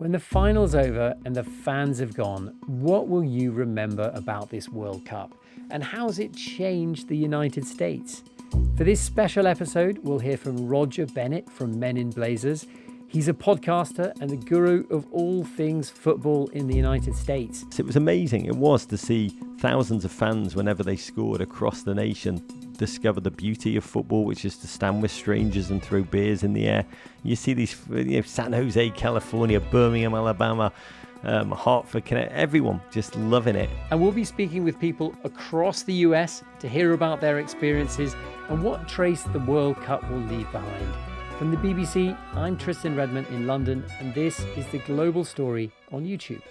When the final's over and the fans have gone, what will you remember about this World Cup? And how's it changed the United States? For this special episode, we'll hear from Roger Bennett from Men in Blazers. He's a podcaster and the guru of all things football in the United States. It was amazing. It was to see thousands of fans whenever they scored across the nation discover the beauty of football, which is to stand with strangers and throw beers in the air. You see these, San Jose, California, Birmingham, Alabama, Hartford, Connecticut, everyone just loving it. And we'll be speaking with people across the US to hear about their experiences and what trace the World Cup will leave behind. From the BBC, I'm Tristan Redmond in London, and this is The Global Story on YouTube.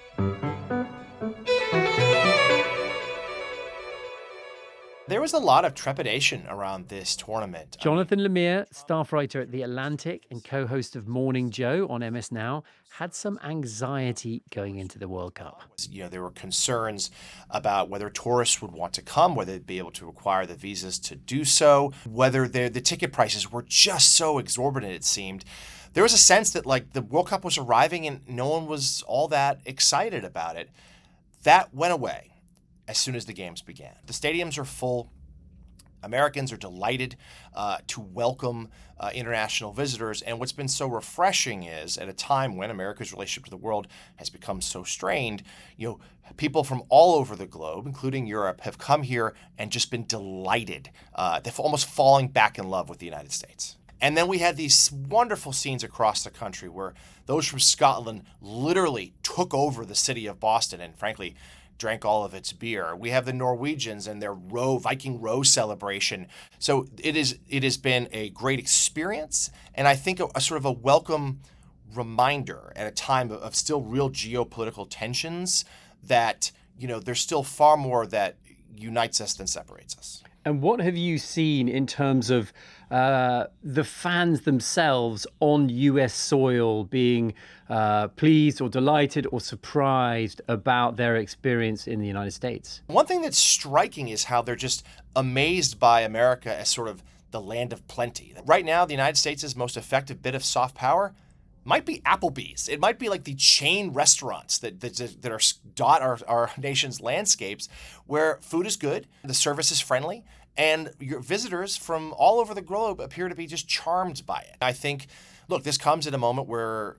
There was a lot of trepidation around this tournament. Jonathan Lemire, staff writer at The Atlantic and co-host of Morning Joe on MS NOW, had some anxiety going into the World Cup. There were concerns about whether tourists would want to come, whether they'd be able to require the visas to do so, whether the ticket prices were just so exorbitant, it seemed. There was a sense that the World Cup was arriving and no one was all that excited about it. That went away as soon as the games began. The stadiums are full. Americans are delighted to welcome international visitors. And what's been so refreshing is, at a time when America's relationship to the world has become so strained, people from all over the globe, including Europe, have come here and just been delighted. They've almost falling back in love with the United States. And then we had these wonderful scenes across the country where those from Scotland literally took over the city of Boston and, frankly, drank all of its beer. We have the Norwegians and their Viking Row celebration. So it has been a great experience, and I think a sort of a welcome reminder at a time of still real geopolitical tensions that, there's still far more that unites us than separates us. And what have you seen in terms of the fans themselves on US soil being pleased or delighted or surprised about their experience in the United States? One thing that's striking is how they're just amazed by America as sort of the land of plenty. Right now, the United States' most effective bit of soft power might be Applebee's. It might be like the chain restaurants that are dot our nation's landscapes, where food is good, the service is friendly, and your visitors from all over the globe appear to be just charmed by it. I think, this comes at a moment where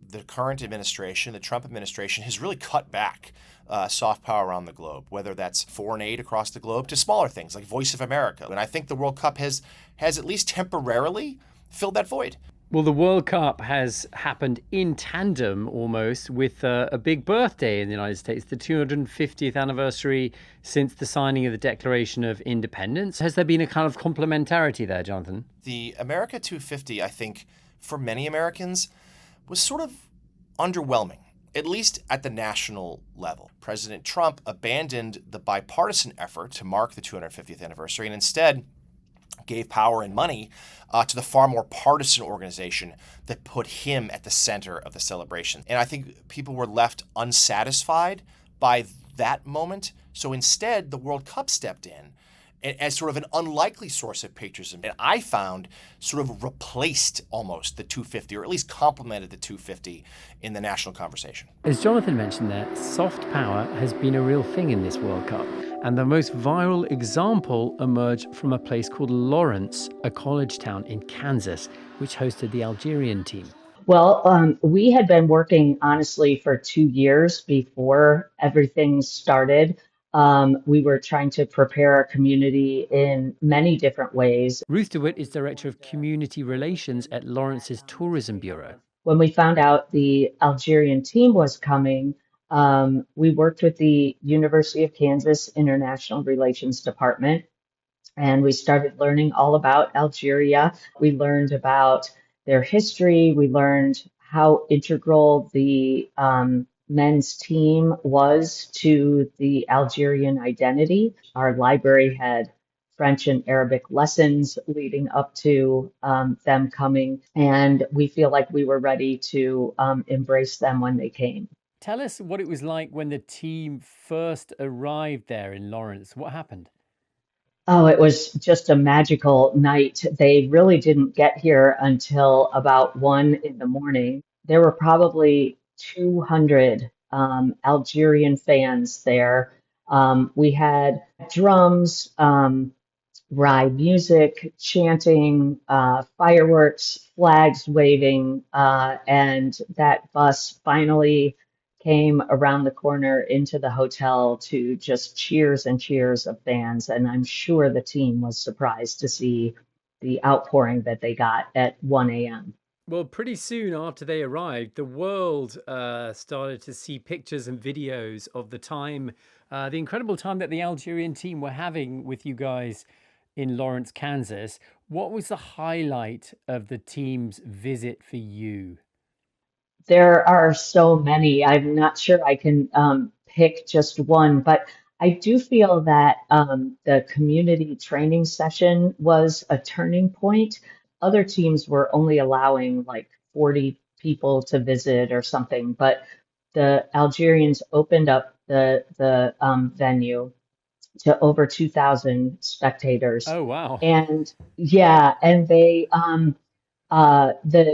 the current administration, the Trump administration, has really cut back soft power around the globe, whether that's foreign aid across the globe to smaller things like Voice of America. And I think the World Cup has at least temporarily filled that void. Well, the World Cup has happened in tandem almost with a big birthday in the United States, the 250th anniversary since the signing of the Declaration of Independence. Has there been a kind of complementarity there, Jonathan? The America 250, I think, for many Americans, was sort of underwhelming, at least at the national level. President Trump abandoned the bipartisan effort to mark the 250th anniversary and instead gave power and money to the far more partisan organization that put him at the center of the celebration. And I think people were left unsatisfied by that moment. So instead, the World Cup stepped in as sort of an unlikely source of patriotism. And I found sort of replaced almost the 250, or at least complemented the 250 in the national conversation. As Jonathan mentioned there, soft power has been a real thing in this World Cup. And the most viral example emerged from a place called Lawrence, a college town in Kansas, which hosted the Algerian team. Well, we had been working, honestly, for 2 years before everything started. We were trying to prepare our community in many different ways. Ruth DeWitt is Director of Community Relations at Lawrence's Tourism Bureau. When we found out the Algerian team was coming, we worked with the University of Kansas International Relations Department, and we started learning all about Algeria. We learned about their history. We learned how integral the men's team was to the Algerian identity. Our library had French and Arabic lessons leading up to them coming, and we feel like we were ready to embrace them when they came. Tell us what it was like when the team first arrived there in Lawrence. What happened? Oh, it was just a magical night. They really didn't get here until about 1 a.m. There were probably 200 Algerian fans there. We had drums, ride music, chanting, fireworks, flags waving, and that bus finally came around the corner into the hotel to just cheers and cheers of fans. And I'm sure the team was surprised to see the outpouring that they got at 1 a.m. Well, pretty soon after they arrived, the world started to see pictures and videos of the incredible time that the Algerian team were having with you guys in Lawrence, Kansas. What was the highlight of the team's visit for you? There are so many. I'm not sure I can pick just one, but I do feel that the community training session was a turning point. Other teams were only allowing like 40 people to visit or something, but the Algerians opened up the venue to over 2,000 spectators. Oh, wow. And yeah, and the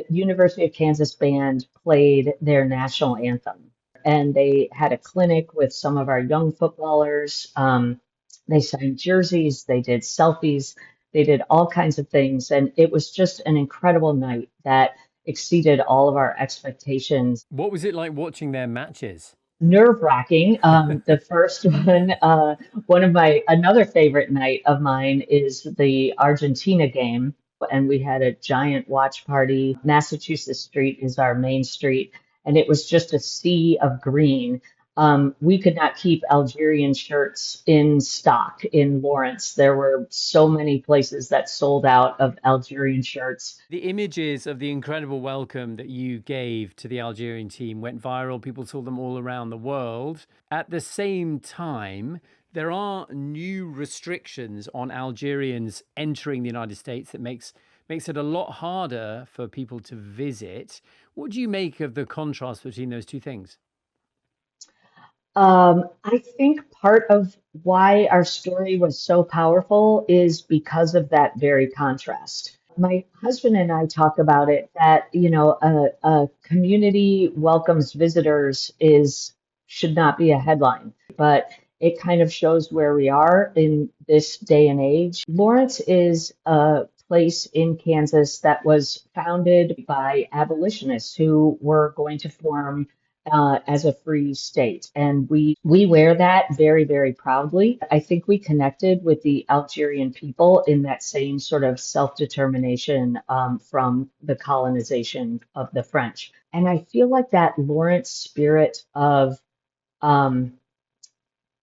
University of Kansas band played their national anthem, and they had a clinic with some of our young footballers. They signed jerseys, they did selfies, they did all kinds of things, and it was just an incredible night that exceeded all of our expectations. What was it like watching their matches? Nerve-wracking. The first one, another favorite night of mine is the Argentina game, and we had a giant watch party. Massachusetts Street is our main street, and it was just a sea of green. We could not keep Algerian shirts in stock in Lawrence. There were so many places that sold out of Algerian shirts. The images of the incredible welcome that you gave to the Algerian team went viral. People saw them all around the world. At the same time, there are new restrictions on Algerians entering the United States that makes it a lot harder for people to visit. What do you make of the contrast between those two things? I think part of why our story was so powerful is because of that very contrast. My husband and I talk about it that, a community welcomes visitors is should not be a headline, but it kind of shows where we are in this day and age. Lawrence is a place in Kansas that was founded by abolitionists who were going to form as a free state. And we wear that very, very proudly. I think we connected with the Algerian people in that same sort of self-determination from the colonization of the French. And I feel like that Lawrence spirit of um,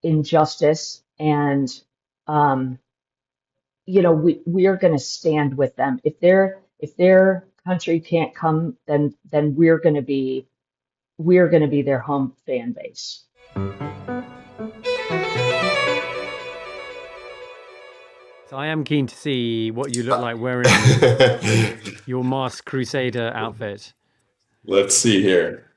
injustice and we are going to stand with them. If their country can't come, then we're going to be their home fan base. So I am keen to see what you look like wearing your Masked Crusader outfit. Let's see here.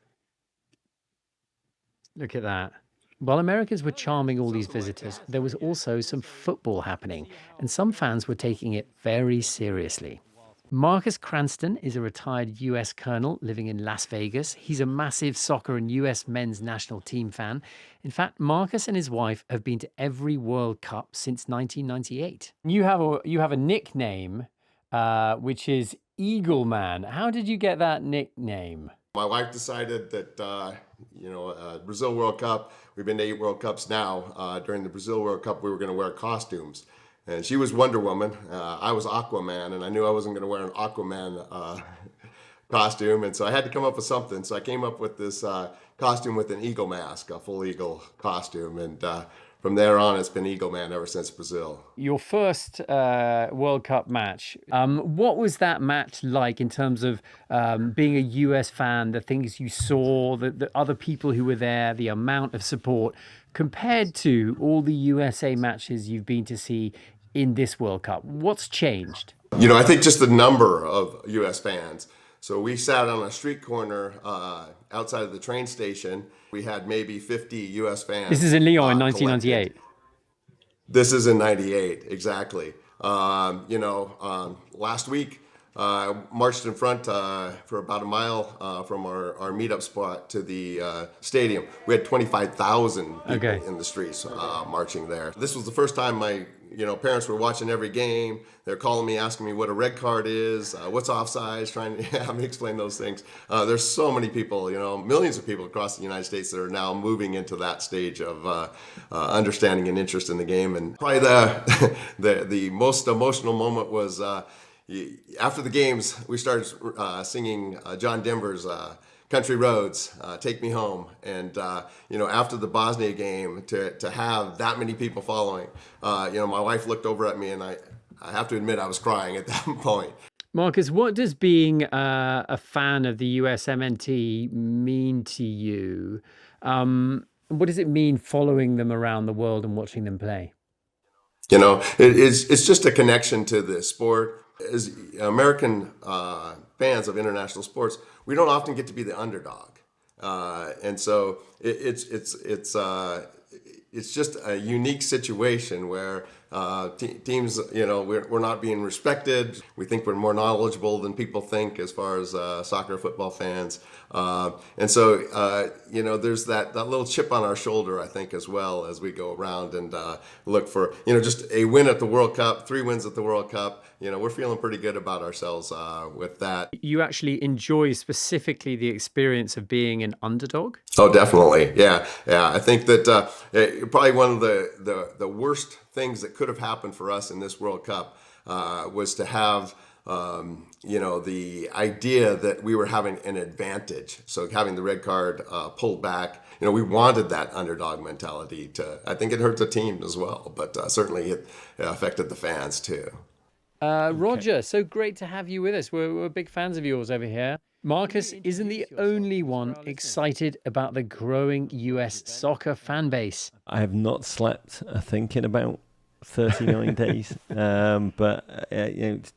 Look at that. While Americans were charming all these visitors, there was also some football happening, and some fans were taking it very seriously. Marcus Cranston is a retired US colonel living in Las Vegas. He's a massive soccer and US men's national team fan. In fact, Marcus and his wife have been to every World Cup since 1998. You have a nickname, which is Eagle Man. How did you get that nickname? My wife decided that, Brazil World Cup, we've been to 8 World Cups now. During the Brazil World Cup, we were going to wear costumes. And she was Wonder Woman. I was Aquaman, and I knew I wasn't going to wear an Aquaman costume. And so I had to come up with something. So I came up with this costume with an eagle mask, a full eagle costume. And from there on, it's been Eagle Man ever since Brazil. Your first World Cup match, what was that match like in terms of being a US fan, the things you saw, the other people who were there, the amount of support, compared to all the USA matches you've been to see in this World Cup? What's changed? I think just the number of US fans. So we sat on a street corner outside of the train station. We had maybe 50 US fans. This is in Lyon in 1998. This is in 98, exactly. Last week Marched in front for about a mile from our meetup spot to the stadium. We had 25,000 people in the streets marching there. This was the first time my parents were watching every game. They're calling me, asking me what a red card is, what's offsides, trying to have me explain those things. There's so many people, millions of people across the United States that are now moving into that stage of understanding and interest in the game. And probably the most emotional moment was after the games, we started singing John Denver's Country Roads, Take Me Home. And, after the Bosnia game, to have that many people following, my wife looked over at me and I have to admit I was crying at that point. Marcus, what does being a fan of the USMNT mean to you? What does it mean following them around the world and watching them play? It's just a connection to the sport. As American fans of international sports, we don't often get to be the underdog, and so it's just a unique situation where teams, we're not being respected. We think we're more knowledgeable than people think as far as soccer, football fans. And so, there's that little chip on our shoulder, I think, as well as we go around and look for, just a win at the World Cup, 3 wins at the World Cup. We're feeling pretty good about ourselves with that. You actually enjoy specifically the experience of being an underdog? Oh, definitely. Yeah. I think that probably one of the worst things that could have happened for us in this World Cup was to have the idea that we were having an advantage. So having the red card pulled back, we wanted that underdog mentality I think it hurt the team as well, but certainly it affected the fans too. Roger, so great to have you with us. We're big fans of yours over here. Marcus isn't the only one excited about the growing US soccer fan base. I have not slept, I think, in about 39 days, but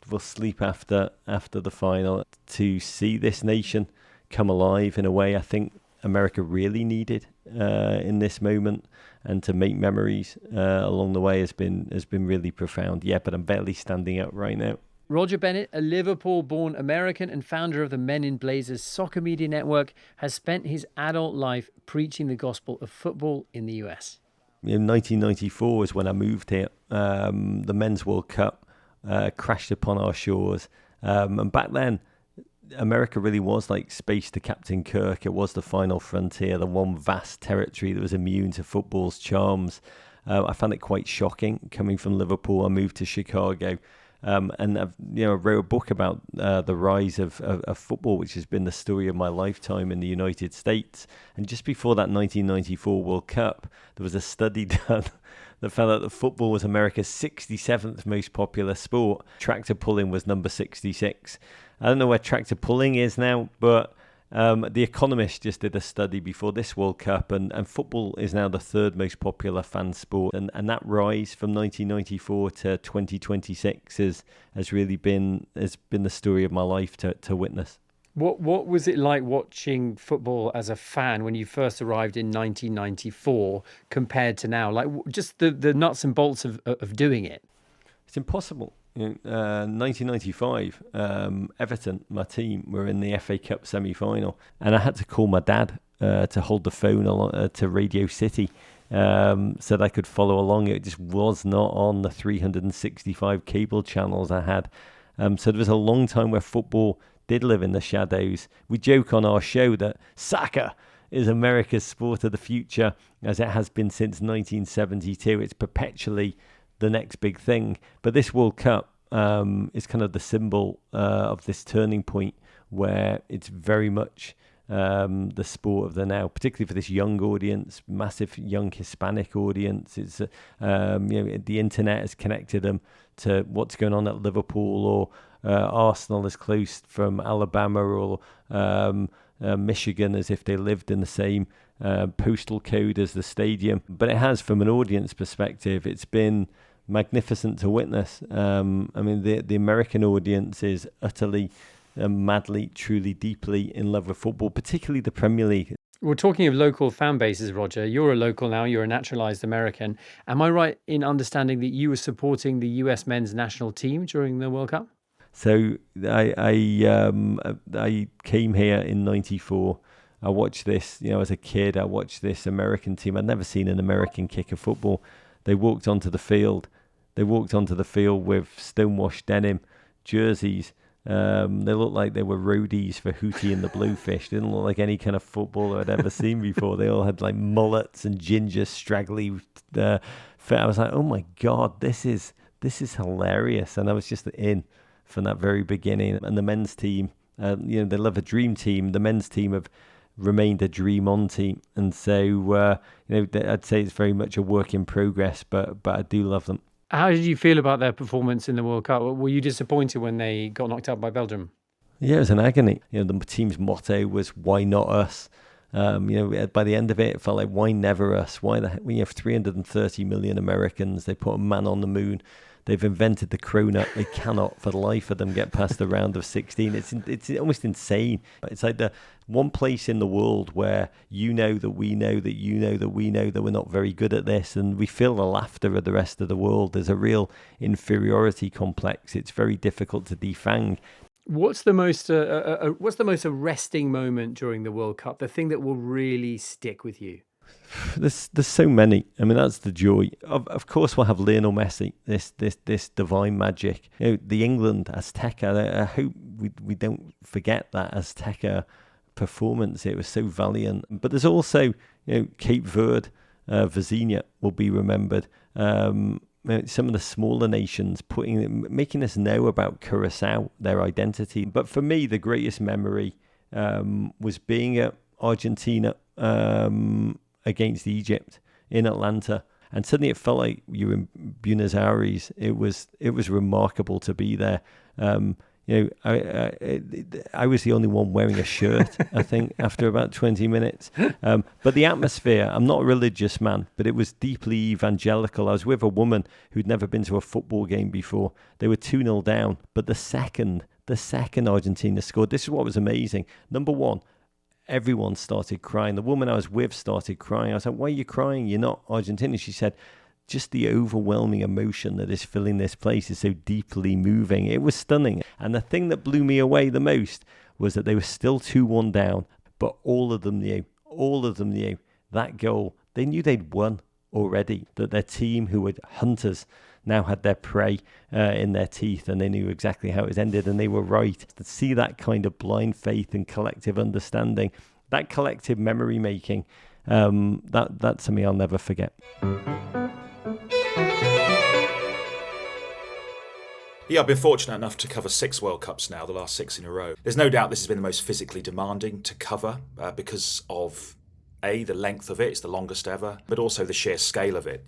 we'll sleep after the final. To see this nation come alive in a way I think America really needed in this moment, and to make memories along the way has been really profound. Yeah, but I'm barely standing up right now. Roger Bennett, a Liverpool-born American and founder of the Men in Blazers Soccer Media Network, has spent his adult life preaching the gospel of football in the US. In 1994 was when I moved here. The Men's World Cup crashed upon our shores. And back then, America really was like space to Captain Kirk. It was the final frontier, the one vast territory that was immune to football's charms. I found it quite shocking coming from Liverpool. I moved to Chicago. And I've wrote a book about the rise of football, which has been the story of my lifetime in the United States. And just before that 1994 World Cup, there was a study done that found out that football was America's 67th most popular sport. Tractor pulling was number 66. I don't know where tractor pulling is now, but The Economist just did a study before this World Cup, and football is now the third most popular fan sport. And that rise from 1994 to 2026 has really been the story of my life to witness. What was it like watching football as a fan when you first arrived in 1994 compared to now? Like just the nuts and bolts of doing it. It's impossible. 1995, Everton, my team, were in the FA Cup semi-final, and I had to call my dad to hold the phone to Radio City so that I could follow along. It just was not on the 365 cable channels I had. So there was a long time where football did live in the shadows. We joke on our show that soccer is America's sport of the future, as it has been since 1972. It's perpetually the next big thing. But this World Cup is kind of the symbol of this turning point where it's very much the sport of the now, particularly for this young audience, massive young Hispanic audience. It's the internet has connected them to what's going on at Liverpool, or Arsenal is close from Alabama, or Michigan, as if they lived in the same postal code as the stadium. But it has, from an audience perspective, it's been magnificent to witness. The American audience is utterly, madly, truly, deeply in love with football, particularly the Premier League. We're talking of local fan bases, Roger. You're a local now. You're a naturalized American. Am I right in understanding that you were supporting the US men's national team during the World Cup? So I came here in '94. I watched this, as a kid. I watched this American team. I'd never seen an American kick a football. They walked onto the field. They walked onto the field with stonewashed denim jerseys. They looked like they were roadies for Hootie and the Bluefish. They didn't look like any kind of footballer I'd ever seen before. They all had like mullets and ginger, straggly fit. I was like, oh my God, this is hilarious. And I was just in from that very beginning. And the men's team, they love a dream team. The men's team have remained a dream on team. And so, I'd say it's very much a work in progress, but I do love them. How did you feel about their performance in the World Cup? Were you disappointed when they got knocked out by Belgium? Yeah, it was an agony. The team's motto was "Why not us?" By the end of it, it felt like "Why never us?" Why we have 330 million Americans. They put a man on the moon. They've invented the cronut. They cannot, for the life of them, get past the round of 16. It's almost insane. It's like the one place in the world where that we know that you know that we know that we're not very good at this, and we feel the laughter of the rest of the world. There's a real inferiority complex. It's very difficult to defang. What's the most arresting moment during the World Cup? The thing that will really stick with you? There's so many. I mean, that's the joy. Of course, we'll have Lionel Messi, this divine magic. The England Azteca. I hope we don't forget that Azteca performance. It was so valiant. But there's also, Cape Verde, Vizinha will be remembered. Some of the smaller nations making us know about Curacao, their identity. But for me, the greatest memory was being at Argentina against Egypt in Atlanta, and suddenly it felt like you were in Buenos Aires. It was remarkable to be there. I was the only one wearing a shirt, I think, after about 20 minutes. But the atmosphere, I'm not a religious man, but it was deeply evangelical. I was with a woman who'd never been to a football game before. They were 2-0 down, but the second Argentina scored, this is what was amazing. Number one, everyone started crying. The woman I was with started crying. I was like, why are you crying? You're not Argentinian. She said, just the overwhelming emotion that is filling this place is so deeply moving. It was stunning. And the thing that blew me away the most was that they were still 2-1 down, but all of them knew that goal. They knew they'd won already, that their team, who were hunters, now had their prey in their teeth, and they knew exactly how it was ended, and they were right. To see that kind of blind faith and collective understanding, that collective memory making, that's something I'll never forget. Yeah, I've been fortunate enough to cover 6 World Cups now, the last 6 in a row. There's no doubt this has been the most physically demanding to cover because of the length of it, it's the longest ever, but also the sheer scale of it.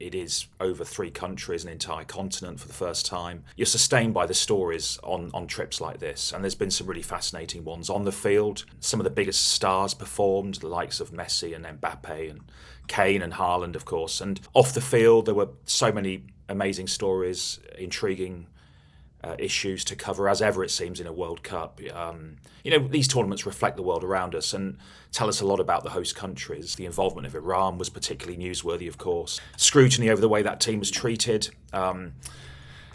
It is over 3 countries, an entire continent for the first time. You're sustained by the stories on trips like this, and there's been some really fascinating ones on the field. Some of the biggest stars performed, the likes of Messi and Mbappe and Kane and Haaland, of course. And off the field, there were so many amazing stories, intriguing issues to cover, as ever it seems in a World Cup. These tournaments reflect the world around us and tell us a lot about the host countries. The involvement of Iran was particularly newsworthy, of course. Scrutiny over the way that team was treated,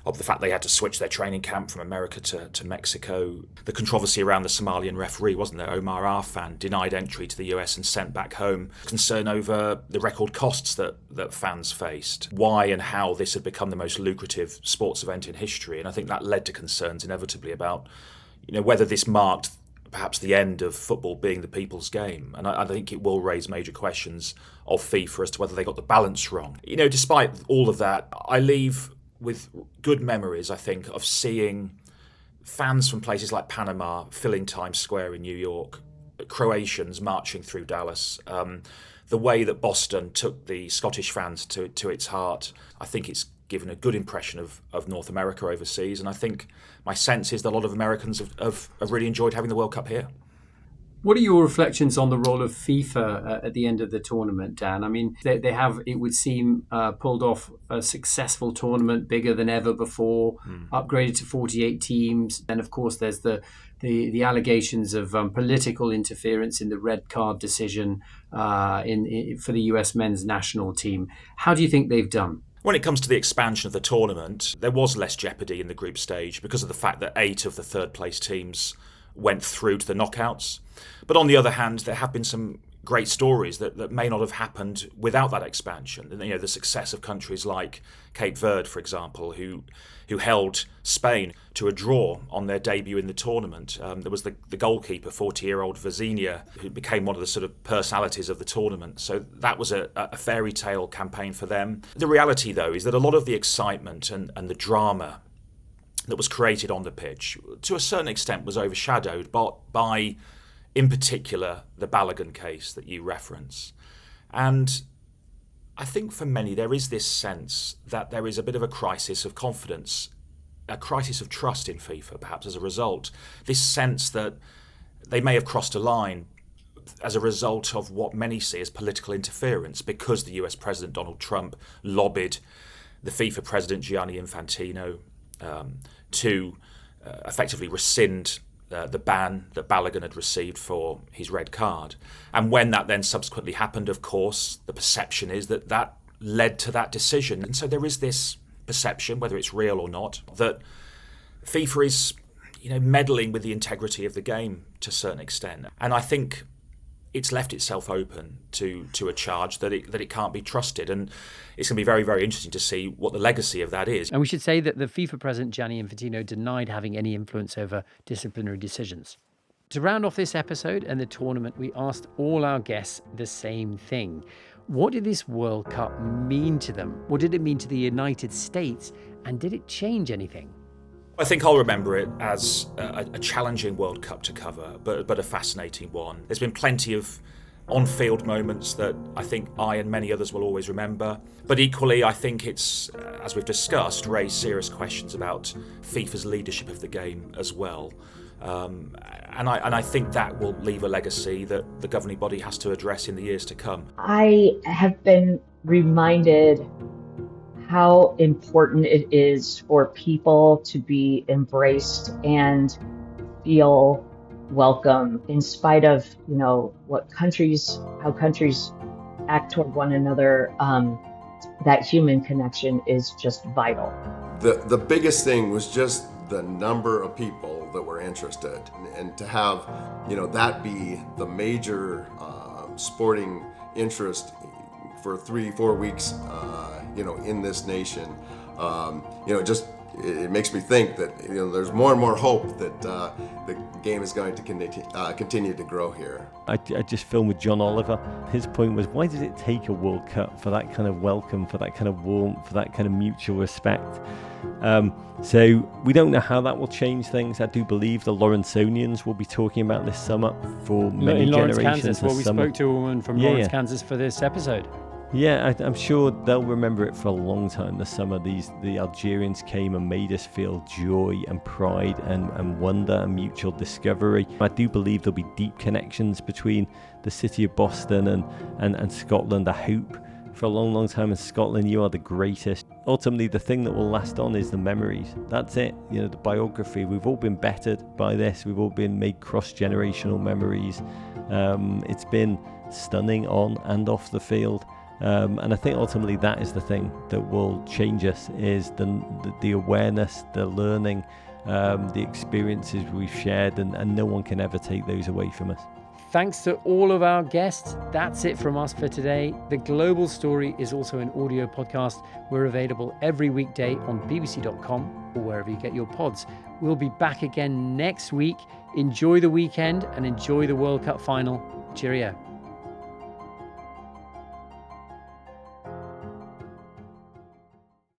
of the fact they had to switch their training camp from America to Mexico. The controversy around the Somalian referee, wasn't there? Omar Arfan denied entry to the US and sent back home. Concern over the record costs that fans faced. Why and how this had become the most lucrative sports event in history. And I think that led to concerns inevitably about whether this marked perhaps the end of football being the people's game. And I think it will raise major questions of FIFA as to whether they got the balance wrong. Despite all of that, I leave with good memories, I think, of seeing fans from places like Panama filling Times Square in New York, Croatians marching through Dallas, the way that Boston took the Scottish fans to its heart. I think it's given a good impression of North America overseas, and I think my sense is that a lot of Americans have really enjoyed having the World Cup here. What are your reflections on the role of FIFA at the end of the tournament, Dan? I mean, they have, it would seem, pulled off a successful tournament, bigger than ever before, upgraded to 48 teams. And of course, there's the allegations of political interference in the red card decision for the US men's national team. How do you think they've done? When it comes to the expansion of the tournament, there was less jeopardy in the group stage because of the fact that 8 of the third place teams went through to the knockouts. But on the other hand, there have been some great stories that may not have happened without that expansion. You know, the success of countries like Cape Verde, for example, who held Spain to a draw on their debut in the tournament. There was the goalkeeper, 40-year-old Vazinha, who became one of the sort of personalities of the tournament. So that was a fairy tale campaign for them. The reality, though, is that a lot of the excitement and the drama that was created on the pitch, to a certain extent, was overshadowed by in particular, the Balogun case that you reference. And I think for many, there is this sense that there is a bit of a crisis of confidence, a crisis of trust in FIFA, perhaps as a result. This sense that they may have crossed a line as a result of what many see as political interference, because the US President Donald Trump lobbied the FIFA President Gianni Infantino to effectively rescind the ban that Balogun had received for his red card. And when that then subsequently happened, of course, the perception is that that led to that decision. And so there is this perception, whether it's real or not, that FIFA is, meddling with the integrity of the game to a certain extent. And I think it's left itself open to a charge that it can't be trusted. And it's going to be very, very interesting to see what the legacy of that is. And we should say that the FIFA president, Gianni Infantino, denied having any influence over disciplinary decisions. To round off this episode and the tournament, we asked all our guests the same thing. What did this World Cup mean to them? What did it mean to the United States? And did it change anything? I think I'll remember it as a challenging World Cup to cover, but a fascinating one. There's been plenty of on-field moments that I think I and many others will always remember. But equally, I think it's, as we've discussed, raised serious questions about FIFA's leadership of the game as well. And I think that will leave a legacy that the governing body has to address in the years to come. I have been reminded how important it is for people to be embraced and feel welcome in spite of, how countries act toward one another. That human connection is just vital. The biggest thing was just the number of people that were interested, and to have, that be the major sporting interest for 3-4 weeks, in this nation, it makes me think that there's more and more hope that the game is going to continue to grow here. I just filmed with John Oliver. His point was, why does it take a World Cup for that kind of welcome, for that kind of warmth, for that kind of mutual respect? So we don't know how that will change things. I do believe the Lawrenconians will be talking about this summer for many in Lawrence, generations. Kansas, where we spoke to a woman from Lawrence, Kansas for this episode. Yeah, I'm sure they'll remember it for a long time. This summer, the Algerians came and made us feel joy and pride and wonder and mutual discovery. I do believe there'll be deep connections between the city of Boston and Scotland. I hope for a long, long time in Scotland, you are the greatest. Ultimately, the thing that will last on is the memories. That's it. The biography. We've all been bettered by this. We've all been made cross-generational memories. It's been stunning on and off the field. And I think ultimately that is the thing that will change us, is the awareness, the learning, the experiences we've shared, and no one can ever take those away from us. Thanks to all of our guests. That's it from us for today. The Global Story is also an audio podcast. We're available every weekday on bbc.com or wherever you get your pods. We'll be back again next week. Enjoy the weekend and enjoy the World Cup final. Cheerio.